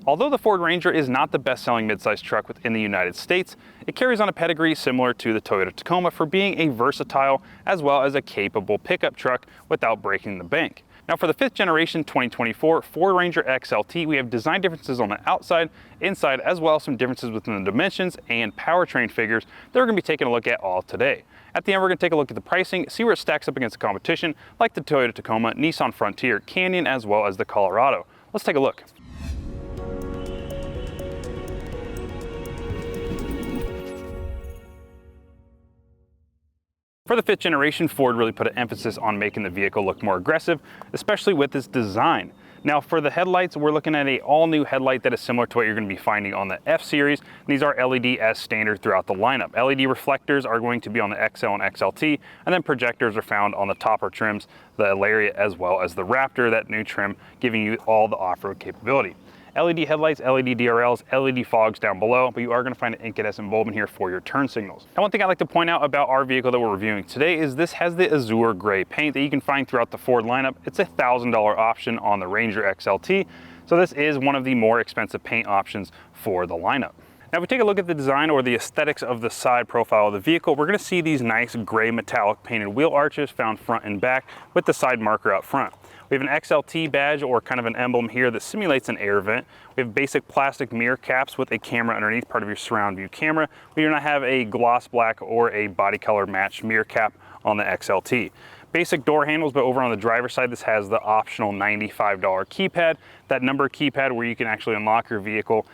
Although the Ford Ranger is not the best-selling midsize truck within the United States, it carries on a pedigree similar to the Toyota Tacoma for being a versatile as well as a capable pickup truck without breaking the bank. Now for the 5th generation 2024 Ford Ranger XLT, we have design differences on the outside, inside, as well as some differences within the dimensions and powertrain figures that we're going to be taking a look at all today. At the end, we're going to take a look at the pricing, see where it stacks up against the competition, like the Toyota Tacoma, Nissan Frontier, Canyon, as well as the Colorado. Let's take a look. For the 5th generation, Ford really put an emphasis on making the vehicle look more aggressive, especially with its design. Now for the headlights, we're looking at an all-new headlight that is similar to what you're going to be finding on the F-Series. These are LED as standard throughout the lineup. LED reflectors are going to be on the XL and XLT, and then projectors are found on the topper trims, the Lariat, as well as the Raptor, that new trim, giving you all the off-road capability. LED headlights, LED DRLs, LED fogs down below, but you are going to find an incandescent bulb in here for your turn signals. Now, one thing I'd like to point out about our vehicle that we're reviewing today is this has the azure gray paint that you can find throughout the Ford lineup. It's a $1,000 option on the Ranger XLT, so this is one of the more expensive paint options for the lineup. Now, if we take a look at the design or the aesthetics of the side profile of the vehicle, we're going to see these nice gray metallic painted wheel arches found front and back with the side marker out front. We have an XLT badge or kind of an emblem here that simulates an air vent. We have basic plastic mirror caps with a camera underneath, part of your surround view camera. We do not have a gloss black or a body color matched mirror cap on the XLT. Basic door handles, but over on the driver's side, this has the optional $95 keypad, that number keypad where you can actually unlock your vehicle,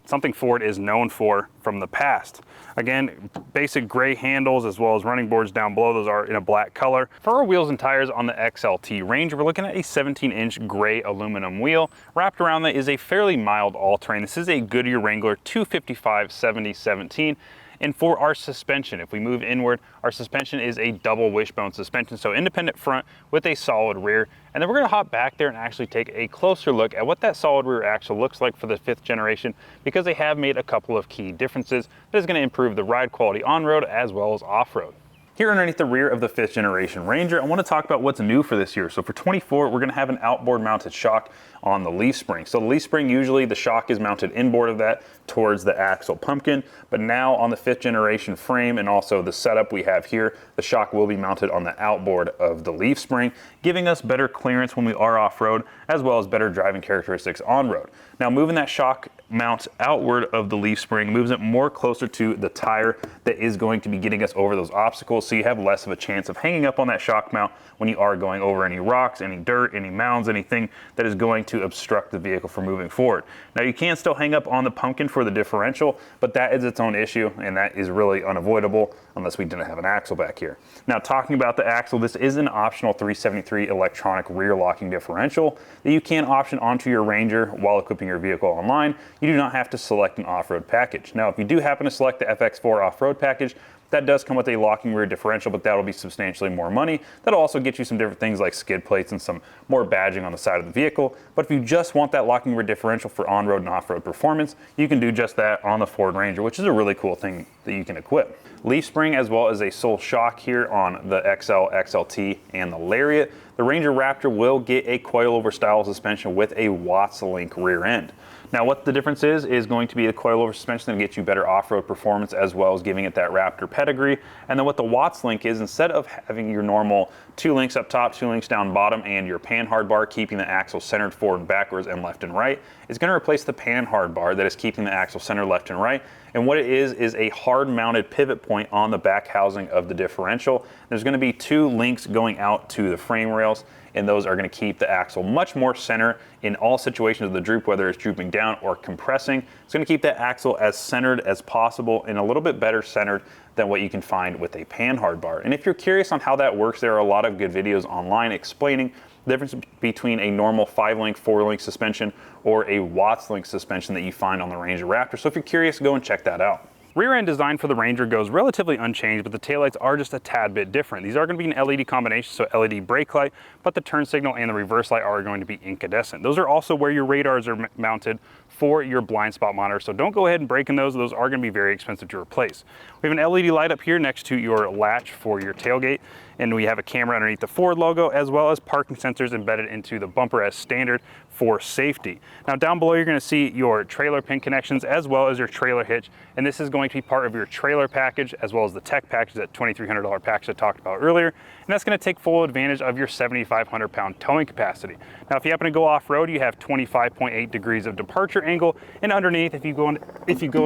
something Ford is known for from the past. Again, basic gray handles as well as running boards down below. Those are in a black color. For our wheels and tires on the XLT Ranger, we're looking at a 17-inch gray aluminum wheel. Wrapped around that is a fairly mild all-terrain. This is a Goodyear Wrangler 255/70/17. And for our suspension, if we move inward, our suspension is a double wishbone suspension, so independent front with a solid rear. And then we're gonna hop back there and actually take a closer look at what that solid rear axle looks like for the 5th generation, because they have made a couple of key differences that is gonna improve the ride quality on-road as well as off-road. Here underneath the rear of the 5th generation Ranger, I want to talk about what's new for this year. So for 24, we're going to have an outboard mounted shock on the leaf spring. So the leaf spring, usually the shock is mounted inboard of that towards the axle pumpkin, but now on the 5th generation frame and also the setup we have here, the shock will be mounted on the outboard of the leaf spring, giving us better clearance when we are off-road, as well as better driving characteristics on-road. Now moving that shock mount outward of the leaf spring moves it more closer to the tire that is going to be getting us over those obstacles, so you have less of a chance of hanging up on that shock mount when you are going over any rocks, any dirt, any mounds, anything that is going to obstruct the vehicle from moving forward. Now you can still hang up on the pumpkin for the differential, but that is its own issue, and that is really unavoidable unless we didn't have an axle back here. Now talking about the axle, this is an optional 373 electronic rear locking differential that you can option onto your Ranger while equipping your vehicle online. You do not have to select an off-road package. Now if you do happen to select the FX4 off-road package, that does come with a locking rear differential, but that'll be substantially more money. That'll also get you some different things like skid plates and some more badging on the side of the vehicle. But if you just want that locking rear differential for on-road and off-road performance, you can do just that on the Ford Ranger, which is a really cool thing that you can equip. Leaf spring as well as a sole shock here on the XL, XLT, and the Lariat. The Ranger Raptor will get a coilover style suspension with a Watts link rear end. Now what the difference is going to be the coilover suspension that gets you better off-road performance as well as giving it that Raptor pedigree. And then what the Watts link is, instead of having your normal 2 links up top, 2 links down bottom, and your pan hard bar keeping the axle centered forward and backwards and left and right, it's going to replace the pan hard bar that is keeping the axle centered left and right. And what it is a hard mounted pivot point on the back housing of the differential. There's going to be 2 links going out to the frame rails, and those are going to keep the axle much more center in all situations of the droop, whether it's drooping down or compressing. It's going to keep that axle as centered as possible and a little bit better centered than what you can find with a pan hard bar. And if you're curious on how that works, there are a lot of good videos online explaining the difference between a normal 5-link, 4-link suspension or a Watts link suspension that you find on the Ranger Raptor. So if you're curious, go and check that out. Rear end design for the Ranger goes relatively unchanged, but the taillights are just a tad bit different. These are going to be an LED combination, so LED brake light, but the turn signal and the reverse light are going to be incandescent. Those are also where your radars are mounted for your blind spot monitor, so don't go ahead and break in those. Those are going to be very expensive to replace. We have an LED light up here next to your latch for your tailgate, and we have a camera underneath the Ford logo, as well as parking sensors embedded into the bumper as standard for safety. Now down below, you're going to see your trailer pin connections as well as your trailer hitch. And this is going to be part of your trailer package as well as the tech package, that $2,300 package I talked about earlier. And that's going to take full advantage of your 7,500 pound towing capacity. Now, if you happen to go off-road, you have 25.8 degrees of departure angle. And underneath, if you go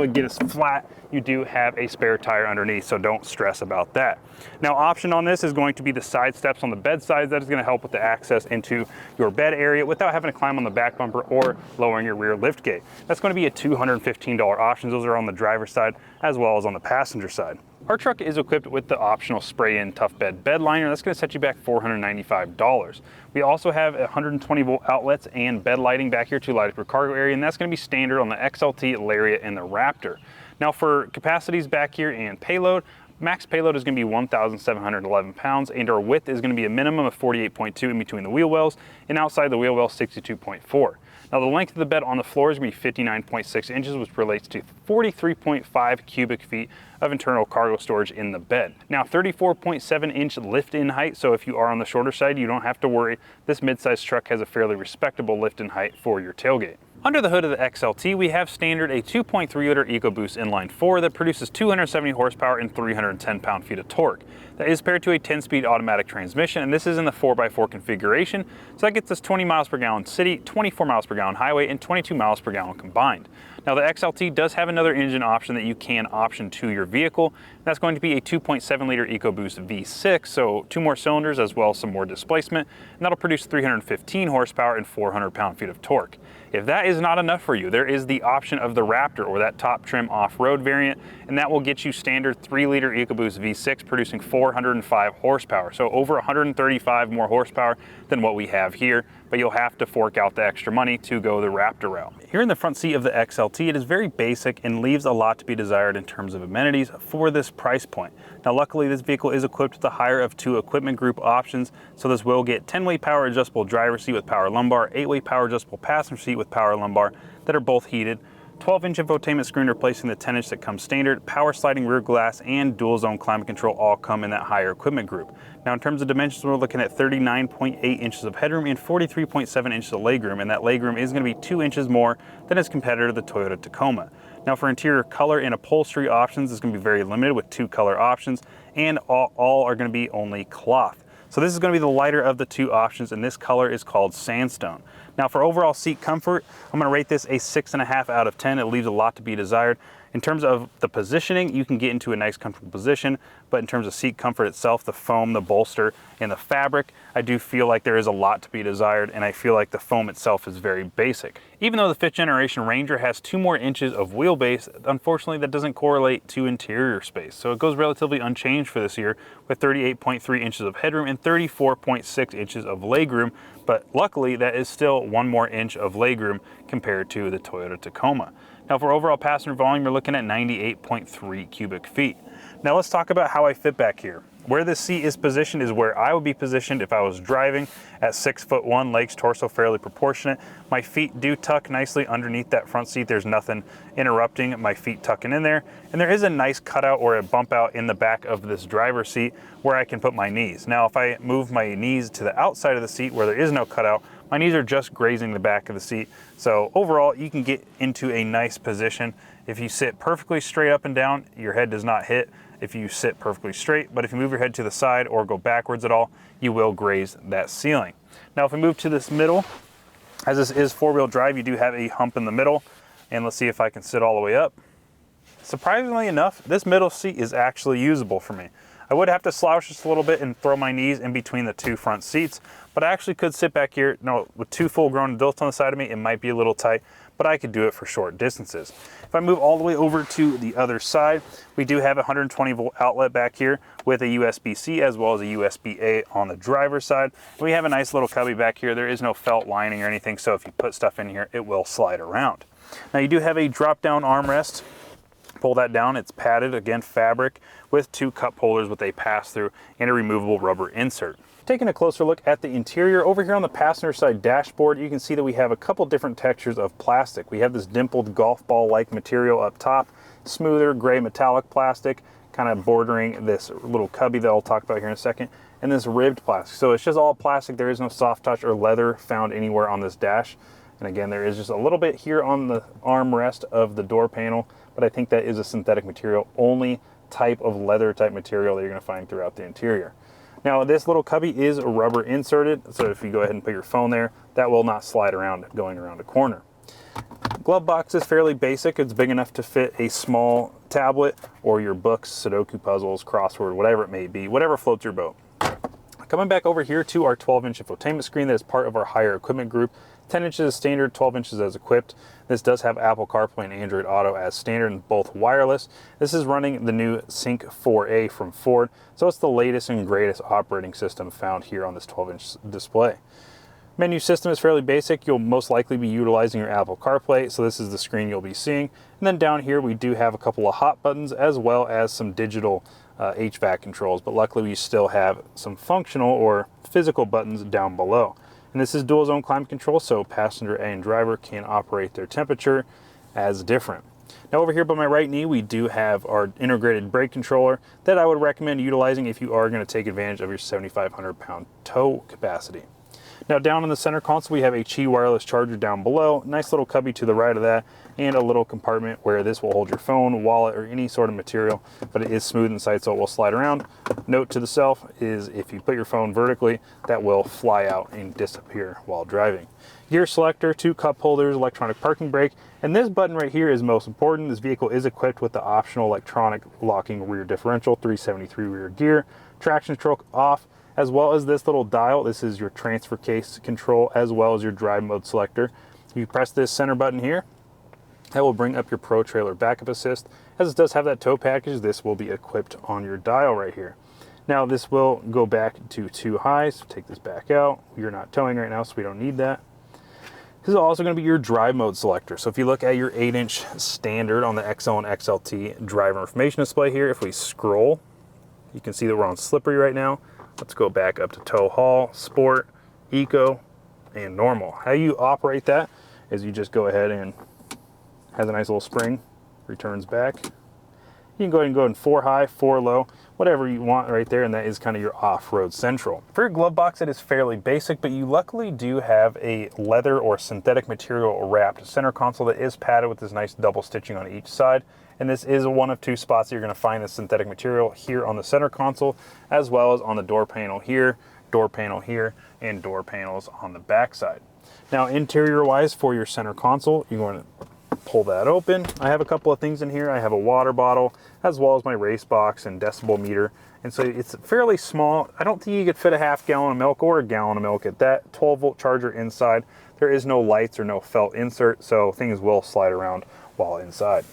and get us flat, you do have a spare tire underneath, so don't stress about that. Now, option on this is going to be the side steps on the bed sides. That is going to help with the access into your bed area without having to climb on the back bumper or lowering your rear lift gate. That's going to be a $215 option. Those are on the driver's side as well as on the passenger side. Our truck is equipped with the optional spray-in tough bed liner. That's going to set you back $495. We also have 120 volt outlets and bed lighting back here to light up your cargo area, and that's going to be standard on the XLT, Lariat, and the Raptor. Now for capacities back here and payload, max payload is going to be 1,711 pounds, and our width is going to be a minimum of 48.2 in between the wheel wells, and outside the wheel well 62.4. Now the length of the bed on the floor is going to be 59.6 inches, which relates to 43.5 cubic feet of internal cargo storage in the bed. Now 34.7 inch lift in height, so if you are on the shorter side, you don't have to worry. This midsize truck has a fairly respectable lift in height for your tailgate. Under the hood of the XLT, we have standard a 2.3 liter EcoBoost inline 4 that produces 270 horsepower and 310 pound-feet of torque. That is paired to a 10-speed automatic transmission, and this is in the 4x4 configuration, so that gets us 20 miles per gallon city, 24 miles per gallon highway, and 22 miles per gallon combined. Now the XLT does have another engine option that you can option to your vehicle. That's going to be a 2.7 liter EcoBoost V6, so 2 more cylinders as well as some more displacement, and that'll produce 315 horsepower and 400 pound-feet of torque. If that is not enough for you, there is the option of the Raptor, or that top trim off-road variant, and that will get you standard 3 liter EcoBoost V6 producing 405 horsepower, so over 135 more horsepower than what we have here, but you'll have to fork out the extra money to go the Raptor route. Here in the front seat of the XLT, it is very basic and leaves a lot to be desired in terms of amenities for this price point. Now luckily, this vehicle is equipped with the higher of 2 equipment group options, so this will get 10-way power adjustable driver's seat with power lumbar, 8-way power adjustable passenger seat with power lumbar that are both heated, 12-inch infotainment screen replacing the 10-inch that comes standard, power sliding rear glass, and dual zone climate control all come in that higher equipment group. Now in terms of dimensions, we're looking at 39.8 inches of headroom and 43.7 inches of legroom, and that legroom is going to be 2 inches more than its competitor, the Toyota Tacoma. Now for interior color and upholstery options, it's going to be very limited with 2 color options, and all are going to be only cloth. So this is going to be the lighter of the 2 options, and this color is called sandstone. Now for overall seat comfort, I'm going to rate this a 6.5 out of 10. It leaves a lot to be desired. In terms of the positioning, you can get into a nice comfortable position, but in terms of seat comfort itself, the foam, the bolster, and the fabric, I do feel like there is a lot to be desired, and I feel like the foam itself is very basic. Even though the 5th generation Ranger has 2 more inches of wheelbase, unfortunately that doesn't correlate to interior space. So it goes relatively unchanged for this year with 38.3 inches of headroom and 34.6 inches of legroom, but luckily that is still 1 more inch of legroom compared to the Toyota Tacoma. Now for overall passenger volume, we're looking at 98.3 cubic feet. Now let's talk about how I fit back here. Where this seat is positioned is where I would be positioned if I was driving at 6'1", legs, torso fairly proportionate. My feet do tuck nicely underneath that front seat. There's nothing interrupting my feet tucking in there. And there is a nice cutout or a bump out in the back of this driver's seat where I can put my knees. Now, if I move my knees to the outside of the seat where there is no cutout, my knees are just grazing the back of the seat. So overall, you can get into a nice position. If you sit perfectly straight up and down, your head does not hit if you sit perfectly straight, but if you move your head to the side or go backwards at all, you will graze that ceiling. Now, if we move to this middle, as this is 4-wheel drive, you do have a hump in the middle, and let's see if I can sit all the way up. Surprisingly enough, this middle seat is actually usable for me. I would have to slouch just a little bit and throw my knees in between the 2 front seats, but I actually could sit back here. No, with 2 full-grown adults on the side of me, it might be a little tight, but I could do it for short distances. If I move all the way over to the other side, we do have a 120-volt outlet back here with a USB-C as well as a USB-A on the driver's side. We have a nice little cubby back here. There is no felt lining or anything, so if you put stuff in here, it will slide around. Now, you do have a drop-down armrest. Pull that down, it's padded, again, fabric with 2 cup holders with a pass-through and a removable rubber insert. Taking a closer look at the interior, over here on the passenger side dashboard, you can see that we have a couple different textures of plastic. We have this dimpled golf ball-like material up top, smoother gray metallic plastic, kind of bordering this little cubby that I'll talk about here in a second, and this ribbed plastic. So it's just all plastic. There is no soft touch or leather found anywhere on this dash. And again, there is just a little bit here on the armrest of the door panel, but I think that is a synthetic material, only type of leather type material that you're going to find throughout the interior. Now this little cubby is rubber inserted, so if you go ahead and put your phone there, that will not slide around going around a corner. Glove box is fairly basic. It's big enough to fit a small tablet or your books, Sudoku puzzles, crossword, whatever it may be, whatever floats your boat. Coming back over here to our 12-inch infotainment screen that is part of our higher equipment group. 10 inches is standard, 12 inches as equipped. This does have Apple CarPlay and Android Auto as standard and both wireless. This is running the new Sync 4A from Ford, so it's the latest and greatest operating system found here on this 12-inch display. Menu system is fairly basic. You'll most likely be utilizing your Apple CarPlay, so this is the screen you'll be seeing. And then down here we do have a couple of hot buttons as well as some digital HVAC controls, but luckily we still have some functional or physical buttons down below. And this is dual zone climate control, so passenger and driver can operate their temperature as different. Now over here by my right knee, we do have our integrated brake controller that I would recommend utilizing if you are going to take advantage of your 7,500 pound tow capacity. Now down in the center console, we have a Qi wireless charger down below, nice little cubby to the right of that, and a little compartment where this will hold your phone, wallet, or any sort of material, but it is smooth inside so it will slide around. Note to the self is if you put your phone vertically, that will fly out and disappear while driving. Gear selector, 2 cup holders, electronic parking brake, and this button right here is most important. This vehicle is equipped with the optional electronic locking rear differential, 373 rear gear, traction stroke off, as well as this little dial. This is your transfer case control as well as your drive mode selector. You press this center button here, that will bring up your Pro Trailer Backup Assist. As it does have that tow package, this will be equipped on your dial right here. Now this will go back to 2 highs. So take this back out. You're not towing right now, so we don't need that. This is also going to be your drive mode selector. So if you look at your 8-inch standard on the XL and XLT driver information display here, if we scroll, you can see that we're on slippery right now. Let's go back up to tow haul, sport, eco, and normal. How you operate that is you just go ahead and has a nice little spring, returns back. You can go ahead and go in 4 high, 4 low, whatever you want right there, and that is kind of your off-road central. For your glove box, it is fairly basic, but you luckily do have a leather or synthetic material wrapped center console that is padded with this nice double stitching on each side. And this is one of 2 spots that you're going to find this synthetic material here on the center console, as well as on the door panel here, and door panels on the back side. Now interior wise for your center console, you're going to pull that open. I have a couple of things in here. I have a water bottle as well as my race box and decibel meter. And so it's fairly small. I don't think you could fit a half gallon of milk or a gallon of milk at that. 12-volt charger inside. There is no lights or no felt insert, so things will slide around while inside.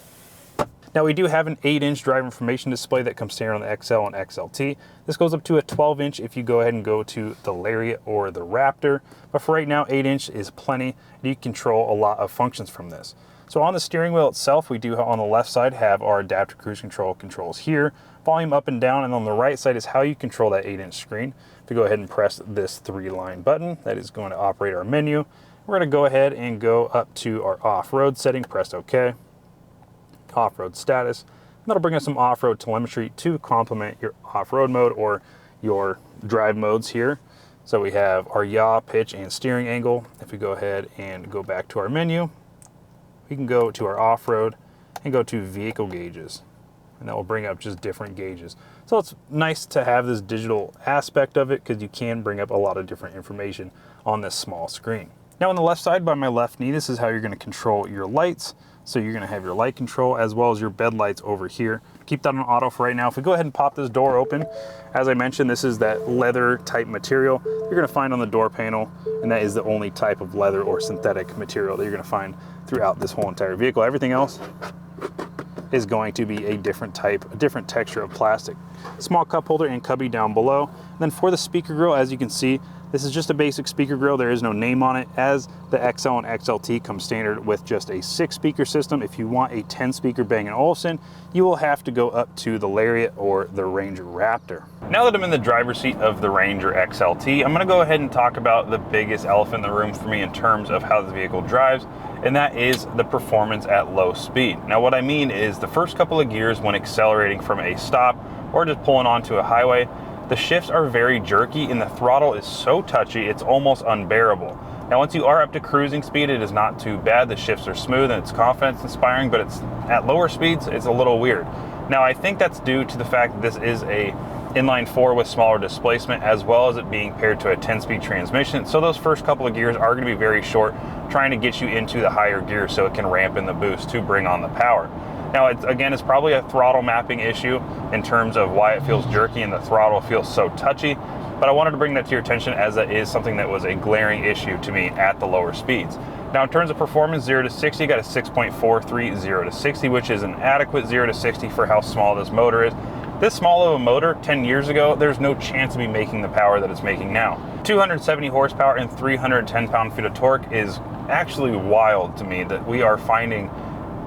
Now we do have an 8-inch driver information display that comes standard on the XL and XLT. This goes up to a 12-inch if you go ahead and go to the Lariat or the Raptor. But for right now, 8-inch is plenty. You can control a lot of functions from this. So on the steering wheel itself, we do on the left side have our adaptive cruise control controls here, volume up and down, and on the right side is how you control that 8-inch screen. If you go ahead and press this 3-line button, that is going to operate our menu. We're going to go ahead and go up to our off-road setting, press OK. Off-road status. That'll bring us some off-road telemetry to complement your off-road mode or your drive modes here. So we have our yaw, pitch, and steering angle. If we go ahead and go back to our menu, we can go to our off-road and go to vehicle gauges, and that will bring up just different gauges. So it's nice to have this digital aspect of it because you can bring up a lot of different information on this small screen. Now on the left side by my left knee, this is how you're going to control your lights. So you're going to have your light control as well as your bed lights over here. Keep that on auto for right now. If we go ahead and pop this door open, as I mentioned, this is that leather type material you're going to find on the door panel, and that is the only type of leather or synthetic material that you're going to find throughout this whole entire vehicle. Everything else is going to be a different type, a different texture of plastic. Small cup holder and cubby down below. And then for the speaker grill, as you can see, this is just a basic speaker grill. There is no name on it, as the XL and XLT come standard with just a 6-speaker system. If you want a 10-speaker Bang & Olufsen, you will have to go up to the Lariat or the Ranger Raptor. Now that I'm in the driver's seat of the Ranger XLT, I'm going to go ahead and talk about the biggest elephant in the room for me in terms of how the vehicle drives, and that is the performance at low speed. Now what I mean is the first couple of gears when accelerating from a stop or just pulling onto a highway, the shifts are very jerky and the throttle is so touchy it's almost unbearable. Now, once you are up to cruising speed, it is not too bad. The shifts are smooth and it's confidence inspiring, but it's at lower speeds, it's a little weird. Now, I think that's due to the fact that this is a inline 4 with smaller displacement, as well as it being paired to a 10-speed transmission. So those first couple of gears are going to be very short, trying to get you into the higher gears so it can ramp in the boost to bring on the power. Now, it's probably a throttle mapping issue in terms of why it feels jerky and the throttle feels so touchy, but I wanted to bring that to your attention as that is something that was a glaring issue to me at the lower speeds. Now, in terms of performance, 0 to 60, got a 6.43 0 to 60, which is an adequate 0 to 60 for how small this motor is. This small of a motor 10 years ago, there's no chance to be making the power that it's making now. 270 horsepower and 310 pound-feet of torque is actually wild to me that we are finding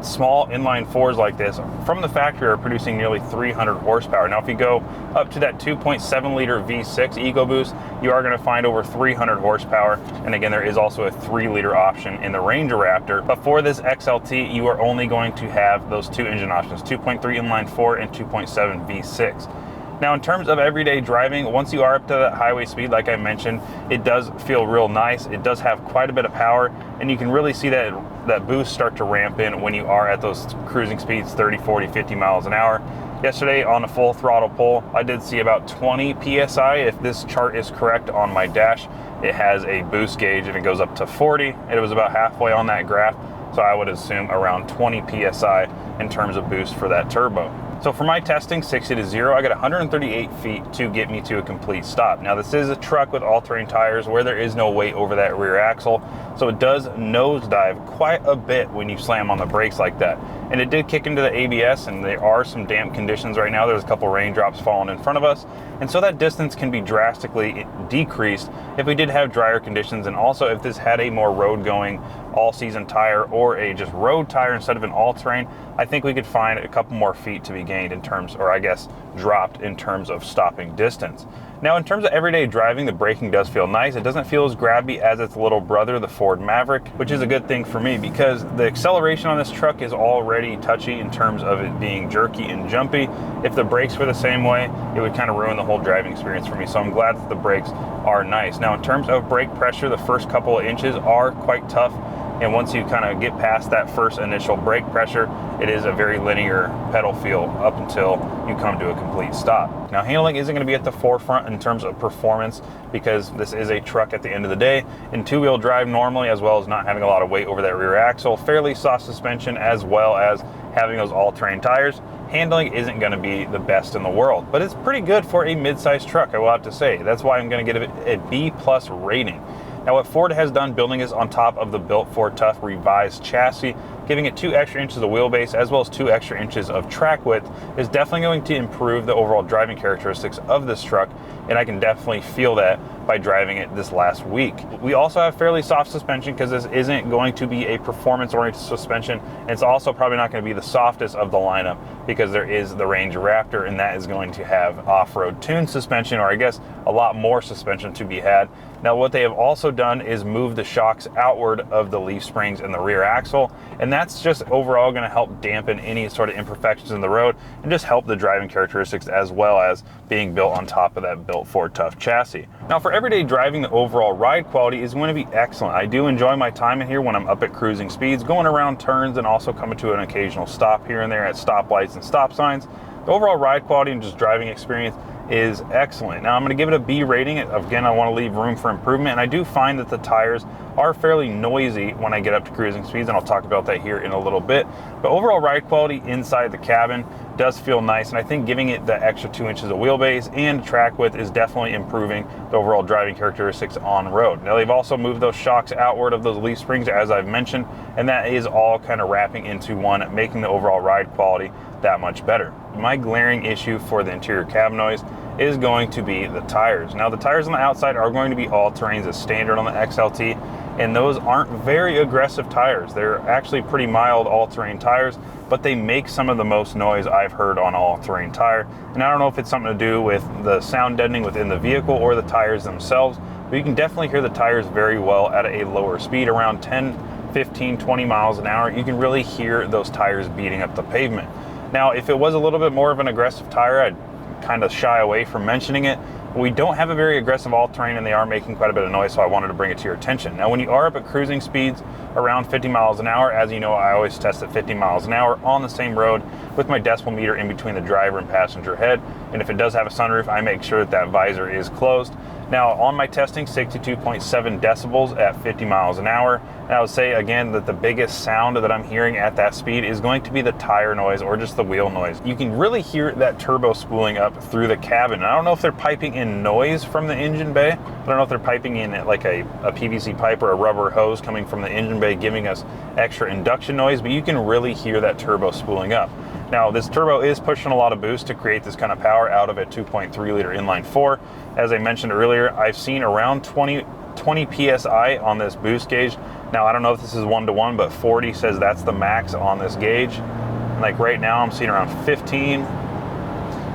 small inline 4s like this from the factory are producing nearly 300 horsepower. Now, if you go up to that 2.7 liter V6 EcoBoost, you are going to find over 300 horsepower. And again, there is also a 3 liter option in the Ranger Raptor. But for this XLT, you are only going to have those 2 engine options, 2.3 inline 4 and 2.7 V6. Now, in terms of everyday driving, once you are up to that highway speed, like I mentioned, it does feel real nice. It does have quite a bit of power, and you can really see that boost start to ramp in when you are at those cruising speeds, 30, 40, 50 miles an hour. Yesterday on a full throttle pull, I did see about 20 PSI. If this chart is correct on my dash, it has a boost gauge and it goes up to 40. It was about halfway on that graph, so I would assume around 20 PSI in terms of boost for that turbo. So for my testing, 60 to 0, I got 138 feet to get me to a complete stop. Now, this is a truck with all-terrain tires where there is no weight over that rear axle, so it does nosedive quite a bit when you slam on the brakes like that. And it did kick into the ABS, and there are some damp conditions right now. There's a couple raindrops falling in front of us, and so that distance can be drastically decreased if we did have drier conditions, and also if this had a more road-going all-season tire or a just road tire instead of an all-terrain. I think we could find a couple more feet to be gained in terms, or I guess dropped in terms of stopping distance. Now, in terms of everyday driving, the braking does feel nice. It doesn't feel as grabby as its little brother, the Ford Maverick, which is a good thing for me because the acceleration on this truck is already touchy in terms of it being jerky and jumpy. If the brakes were the same way, it would kind of ruin the whole driving experience for me. So I'm glad that the brakes are nice. Now, in terms of brake pressure, the first couple of inches are quite tough. And once you kind of get past that first initial brake pressure, it is a very linear pedal feel up until you come to a complete stop. Now, handling isn't going to be at the forefront in terms of performance because this is a truck at the end of the day. In two-wheel drive normally, as well as not having a lot of weight over that rear axle, fairly soft suspension, as well as having those all-terrain tires, handling isn't going to be the best in the world. But it's pretty good for a mid-sized truck, I will have to say. That's why I'm going to give it a B+ rating. Now, what Ford has done building this on top of the Built Ford Tough revised chassis, giving it 2 extra inches of wheelbase as well as 2 extra inches of track width, is definitely going to improve the overall driving characteristics of this truck, and I can definitely feel that by driving it this last week. We also have fairly soft suspension because this isn't going to be a performance-oriented suspension, and it's also probably not going to be the softest of the lineup because there is the Ranger Raptor, and that is going to have off-road tuned suspension, or I guess a lot more suspension to be had. Now, what they have also done is move the shocks outward of the leaf springs and the rear axle, and that's just overall going to help dampen any sort of imperfections in the road and just help the driving characteristics, as well as being built on top of that Built Ford Tough chassis. Now, for everyday driving, the overall ride quality is going to be excellent. I do enjoy my time in here when I'm up at cruising speeds, going around turns and also coming to an occasional stop here and there at stoplights and stop signs. The overall ride quality and just driving experience is excellent. Now, I'm going to give it a B rating. Again, I want to leave room for improvement, and I do find that the tires are fairly noisy when I get up to cruising speeds, and I'll talk about that here in a little bit. But overall ride quality inside the cabin does feel nice, and I think giving it the extra 2 inches of wheelbase and track width is definitely improving the overall driving characteristics on road. Now, they've also moved those shocks outward of those leaf springs, as I've mentioned, and that is all kind of wrapping into one, making the overall ride quality that much better. My glaring issue for the interior cab noise is going to be the tires. Now, the tires on the outside are going to be all-terrains as standard on the XLT, and those aren't very aggressive tires. They're actually pretty mild all-terrain tires, but they make some of the most noise I've heard on all-terrain tire. And I don't know if it's something to do with the sound deadening within the vehicle or the tires themselves, but you can definitely hear the tires very well at a lower speed, around 10, 15, 20 miles an hour. You can really hear those tires beating up the pavement. Now, if it was a little bit more of an aggressive tire, I'd kind of shy away from mentioning it, We don't have a very aggressive all-terrain, and they are making quite a bit of noise, so I wanted to bring it to your attention. Now, when you are up at cruising speeds around 50 miles an hour, as you know, I always test at 50 miles an hour on the same road with my decibel meter in between the driver and passenger head. And if it does have a sunroof, I make sure that that visor is closed. Now, on my testing, 62.7 decibels at 50 miles an hour. And I would say, again, that the biggest sound that I'm hearing at that speed is going to be the tire noise or just the wheel noise. You can really hear that turbo spooling up through the cabin. And I don't know if they're piping in noise from the engine bay. I don't know if they're piping in like a PVC pipe or a rubber hose coming from the engine bay giving us extra induction noise, but you can really hear that turbo spooling up. Now, this turbo is pushing a lot of boost to create this kind of power out of a 2.3 liter inline four. As I mentioned earlier, I've seen around 20 PSI on this boost gauge. Now, I don't know if this is 1-to-1, but 40 says that's the max on this gauge. And like right now, I'm seeing around 15.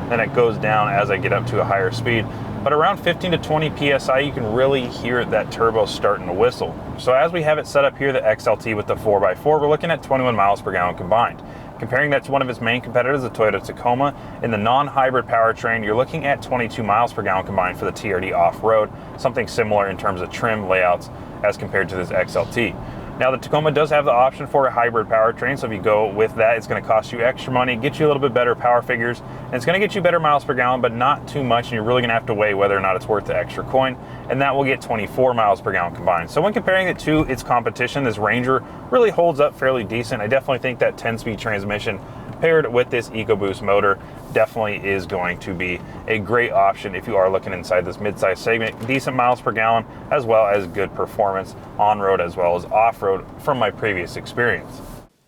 Then it goes down as I get up to a higher speed. But around 15 to 20 PSI, you can really hear that turbo starting to whistle. So as we have it set up here, the XLT with the 4x4, we're looking at 21 miles per gallon combined. Comparing that to one of its main competitors, the Toyota Tacoma, in the non-hybrid powertrain, you're looking at 22 miles per gallon combined for the TRD off-road, something similar in terms of trim layouts as compared to this XLT. Now, the Tacoma does have the option for a hybrid powertrain, so if you go with that, it's going to cost you extra money, get you a little bit better power figures, and it's going to get you better miles per gallon, but not too much, and you're really going to have to weigh whether or not it's worth the extra coin, and that will get 24 miles per gallon combined. So when comparing it to its competition, this Ranger really holds up fairly decent. I definitely think that 10-speed transmission paired with this EcoBoost motor definitely is going to be a great option if you are looking inside this mid-size segment. Decent miles per gallon, as well as good performance on-road as well as off-road from my previous experience.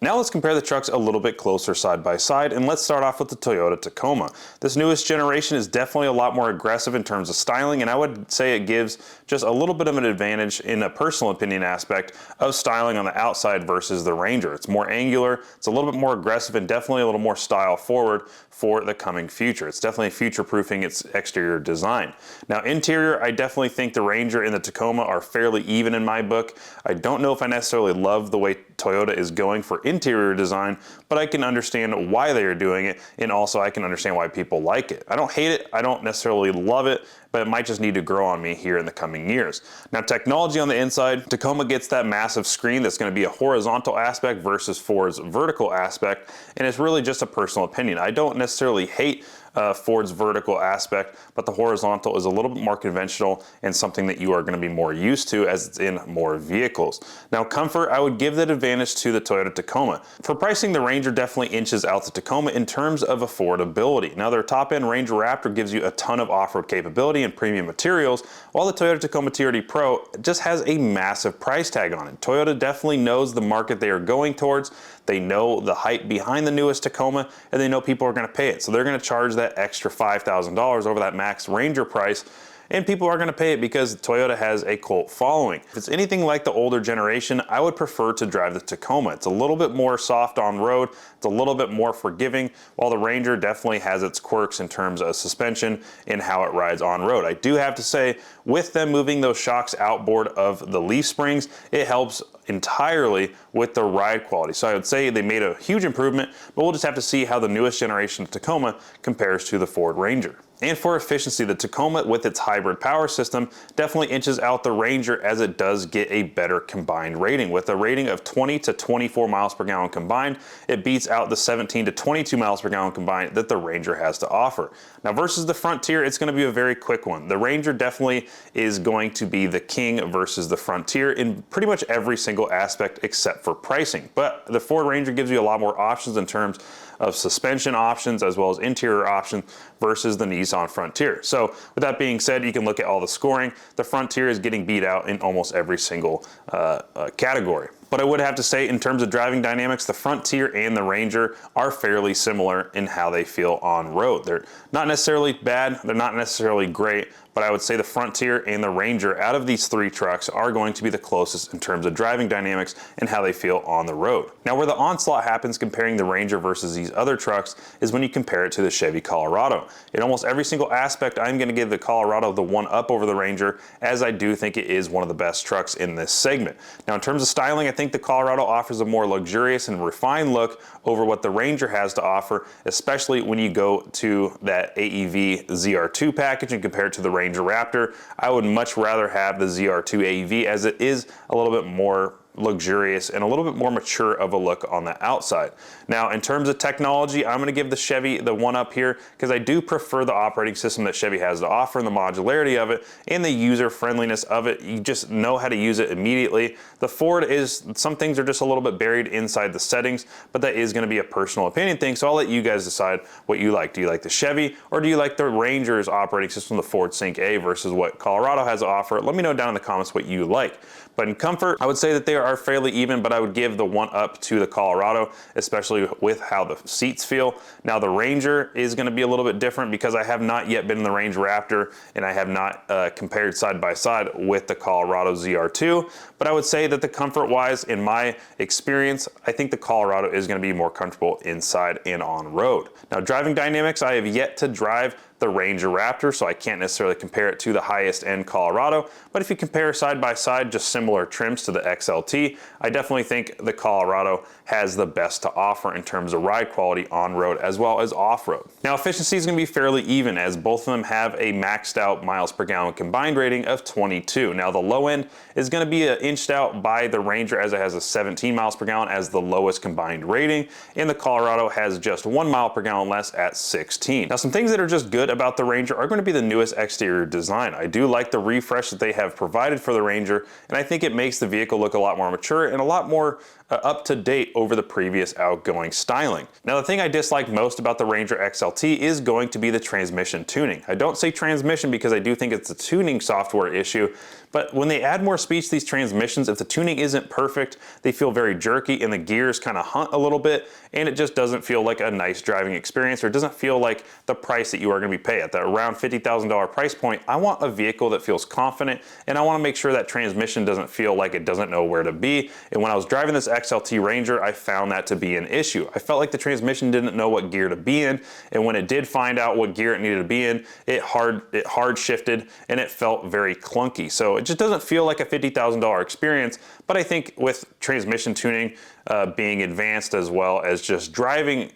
Now let's compare the trucks a little bit closer side by side, and let's start off with the Toyota Tacoma. This newest generation is definitely a lot more aggressive in terms of styling, and I would say it gives just a little bit of an advantage in a personal opinion aspect of styling on the outside versus the Ranger. It's more angular, it's a little bit more aggressive, and definitely a little more style forward for the coming future. It's definitely future-proofing its exterior design. Now, interior, I definitely think the Ranger and the Tacoma are fairly even in my book. I don't know if I necessarily love the way Toyota is going for interior design, but I can understand why they are doing it, and also I can understand why people like it. I don't hate it, I don't necessarily love it, but it might just need to grow on me here in the coming years. Now, technology on the inside, Tacoma gets that massive screen that's going to be a horizontal aspect versus Ford's vertical aspect, and it's really just a personal opinion. I don't necessarily hate Ford's vertical aspect, but the horizontal is a little bit more conventional and something that you are going to be more used to as it's in more vehicles. Now, comfort, I would give that advantage to the Toyota Tacoma. For pricing, the Ranger definitely inches out the Tacoma in terms of affordability. Now, their top-end Ranger Raptor gives you a ton of off-road capability and premium materials, while the Toyota Tacoma TRD Pro just has a massive price tag on it. Toyota definitely knows the market they are going towards. They know the hype behind the newest Tacoma, and they know people are going to pay it. So they're going to charge that extra $5,000 over that max Ranger price, and people are going to pay it because Toyota has a cult following. If it's anything like the older generation, I would prefer to drive the Tacoma. It's a little bit more soft on road, it's a little bit more forgiving, while the Ranger definitely has its quirks in terms of suspension and how it rides on road. I do have to say, with them moving those shocks outboard of the leaf springs, it helps entirely with the ride quality. So I would say they made a huge improvement, but we'll just have to see how the newest generation of Tacoma compares to the Ford Ranger. And for efficiency, the Tacoma with its hybrid power system definitely inches out the Ranger as it does get a better combined rating. With a rating of 20 to 24 miles per gallon combined, it beats out the 17 to 22 miles per gallon combined that the Ranger has to offer. Now versus the Frontier, it's going to be a very quick one. The Ranger definitely is going to be the king versus the Frontier in pretty much every single aspect except for pricing. But the Ford Ranger gives you a lot more options in terms of suspension options as well as interior options versus the Nissan Frontier. So with that being said, you can look at all the scoring. The Frontier is getting beat out in almost every single category. But I would have to say, in terms of driving dynamics, the Frontier and the Ranger are fairly similar in how they feel on road. They're not necessarily bad, they're not necessarily great, but I would say the Frontier and the Ranger out of these three trucks are going to be the closest in terms of driving dynamics and how they feel on the road. Now, where the onslaught happens comparing the Ranger versus these other trucks is when you compare it to the Chevy Colorado. In almost every single aspect, I'm going to give the Colorado the one up over the Ranger, as I do think it is one of the best trucks in this segment. Now, in terms of styling, I think the Colorado offers a more luxurious and refined look over what the Ranger has to offer, especially when you go to that AEV ZR2 package and compare it to the Ranger Raptor. I would much rather have the ZR2 AEV, as it is a little bit more luxurious and a little bit more mature of a look on the outside. Now, in terms of technology, I'm going to give the Chevy the one up here because I do prefer the operating system that Chevy has to offer and the modularity of it and the user friendliness of it. You just know how to use it immediately. The Ford is, some things are just a little bit buried inside the settings, but that is going to be a personal opinion thing, so I'll let you guys decide what you like. Do you like the Chevy, or do you like the Ranger's operating system, the Ford Sync A, versus what Colorado has to offer? Let me know down in the comments what you like. But in comfort, I would say that they are fairly even, but I would give the one up to the Colorado, especially with how the seats feel. Now, the Ranger is going to be a little bit different because I have not yet been in the Ranger Raptor, and I have not compared side by side with the Colorado ZR2. But I would say that the comfort-wise, in my experience, I think the Colorado is going to be more comfortable inside and on road. Now, driving dynamics, I have yet to drive the Ranger Raptor, so I can't necessarily compare it to the highest end Colorado, but if you compare side by side, just similar trims to the XLT, I definitely think the Colorado has the best to offer in terms of ride quality on road as well as off road. Now, efficiency is going to be fairly even, as both of them have a maxed out miles per gallon combined rating of 22. Now, the low end is going to be inched out by the Ranger, as it has a 17 miles per gallon as the lowest combined rating, and the Colorado has just 1 mile per gallon less at 16. Now, some things that are just good about the Ranger are going to be the newest exterior design. I do like the refresh that they have provided for the Ranger, and I think it makes the vehicle look a lot more mature and a lot more up to date over the previous outgoing styling. Now, the thing I dislike most about the Ranger XLT is going to be the transmission tuning. I don't say transmission because I do think it's a tuning software issue, but when they add more speed to these transmissions, if the tuning isn't perfect, they feel very jerky and the gears kind of hunt a little bit, and it just doesn't feel like a nice driving experience, or it doesn't feel like the price that you are going to be paying. At that around $50,000 price point, I want a vehicle that feels confident, and I want to make sure that transmission doesn't feel like it doesn't know where to be. And when I was driving this XLT Ranger, I found that to be an issue. I felt like the transmission didn't know what gear to be in, and when it did find out what gear it needed to be in, it hard shifted and it felt very clunky. So it just doesn't feel like a $50,000 experience. But I think with transmission tuning being advanced, as well as just driving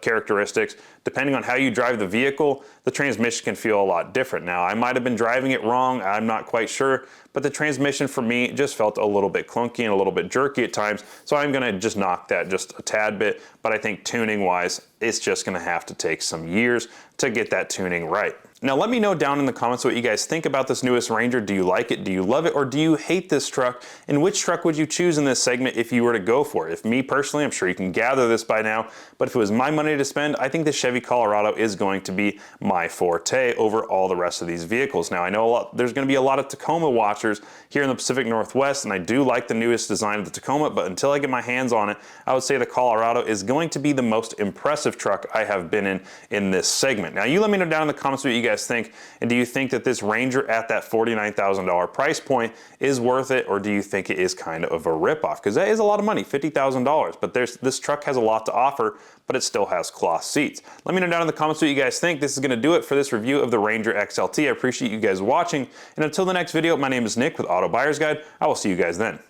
characteristics, depending on how you drive the vehicle, the transmission can feel a lot different. Now, I might have been driving it wrong, I'm not quite sure, but the transmission for me just felt a little bit clunky and a little bit jerky at times, so I'm gonna just knock that just a tad bit, but I think tuning wise, it's just gonna have to take some years to get that tuning right. Now, let me know down in the comments what you guys think about this newest Ranger. Do you like it? Do you love it? Or do you hate this truck? And which truck would you choose in this segment if you were to go for it? If me personally, I'm sure you can gather this by now, but if it was my money to spend, I think the Chevy Colorado is going to be my forte over all the rest of these vehicles. Now, I know there's going to be a lot of Tacoma watchers here in the Pacific Northwest, and I do like the newest design of the Tacoma, but until I get my hands on it, I would say the Colorado is going to be the most impressive truck I have been in this segment. Now, you let me know down in the comments what you guys think, and do you think that this Ranger at that $49,000 price point is worth it, or do you think it is kind of a ripoff? Because that is a lot of money, $50,000, but this truck has a lot to offer, but it still has cloth seats. Let me know down in the comments what you guys think. This is going to do it for this review of the Ranger XLT. I appreciate you guys watching, and until the next video, my name is Nick with Auto Buyer's Guide. I will see you guys then.